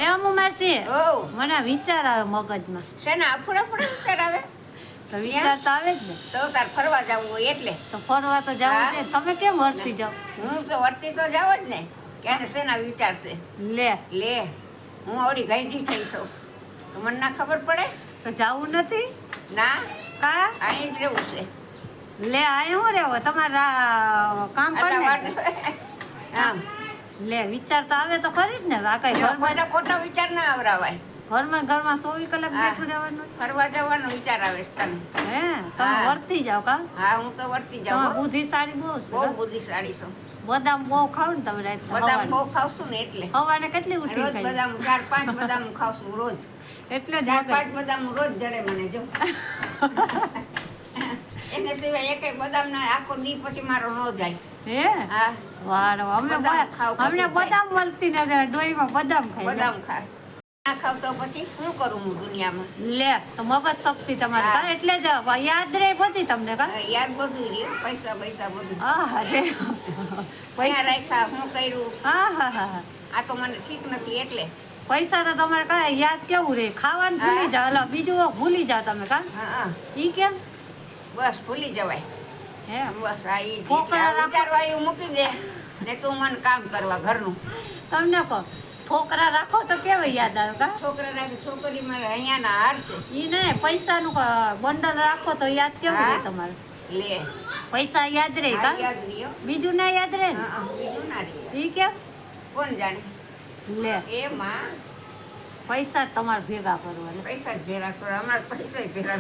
એ અમુ માસી ઓ મને વિચાર આવે મગજમાં. શેના અફડા વિચાર આવે? તો વિચાર તો આવે જ ને. તો તાર ફરવા જવું હોય એટલે. તો ફરવા તો જવું હા. છે. તમે કેમ વર્તી જાવ? હું તો વર્તી તો જાવ જ ને. ક્યારે શેના વિચાર છે? લે લે હું આવડી ગઈજી થઈ છું. તો મને ના ખબર પડે? તો જવું નથી ના કા? અહીં જ રહેવું છે. લે આય હું રેવો તમારા કામ આટલા કર વાર આમ લે વિચાર તો આવે તો ખરી જ ને. આ કઈ એવા ઘરમાં ખોટા ખોટા વિચાર ના આવરાવાય. ઘરમાં 24 કલાક હા. બેઠું રહેવાનું. ફરવા જવાનો વિચાર આવે છે તને? હે તમે હા. વર્તી જાવ કા? હા હું તો વર્તી તમે જાઉં હો. બુદ્ધિશાળી બહુ બહુ છે. બુદ્ધિશાળી છું. બદામ બહુ ખાવ ને તમે રાત બદામ બહુ ખાવશું ને એટલે. હવાને કેટલી ઉઠી રોજ ખાઈ બદામ 4-5 બદામ ખાવશું રોજ. એટલે જ 4-5 બદામ રોજ જડે મને જો. એને સિવાય એકેય બદામ ના આખો દી પછી મારો ન જાય. હે હા વાહ અમને બદામ ખાવ પછી અમને થાય. બદામ મળતી નથી ડોહીમાં બદામ ખાઈ બદામ ખાય ના ખાવ તો પછી શું કરું હું દુનિયામાં? લે તો મગજ શક્તિ તમારી હા. કા એટલે જ યાદ રહે બધી તમને કા? યાદ બધું રહ્યું પૈસા બધું આહા રે ક્યાં પૈસા રાખ્યા શું કર્યું હા હા આ તો મને ઠીક નથી એટલે. પૈસા તો તમારે કઈ યાદ કેવું રે ખાવાનું ભૂલી હા. જાવ એટલે બીજું ભૂલી જાવ તમે કા? હા ઈ કેમ બસ ભૂલી જવાય. હે બસ આ ઈ જ. ઠોકરા આ રાખો. વિચારવા એવું મૂકી દે ને તું મને કામ કરવા ઘરનું. તમને કહો ઠોકરા રાખો તો કેવા યાદ આવે કા? છોકરા રાખે છોકરી મારે અહીંયાના હાર છે. ઈ ને પૈસાનું બંડલ રાખો તો યાદ કેવું રે હા. તમારે? લે પૈસા યાદ રહે આ કા? યાદ રહ્યો. બીજું ના યાદ રહે ને? બીજું ના રહ્યો. ઈ કેમ? કોણ જાણે? લે એ માં પૈસા જ તમારે ભેગા કરવાના. પૈસા જ ભેરા કરો હમણાં પૈસા જ ભેરા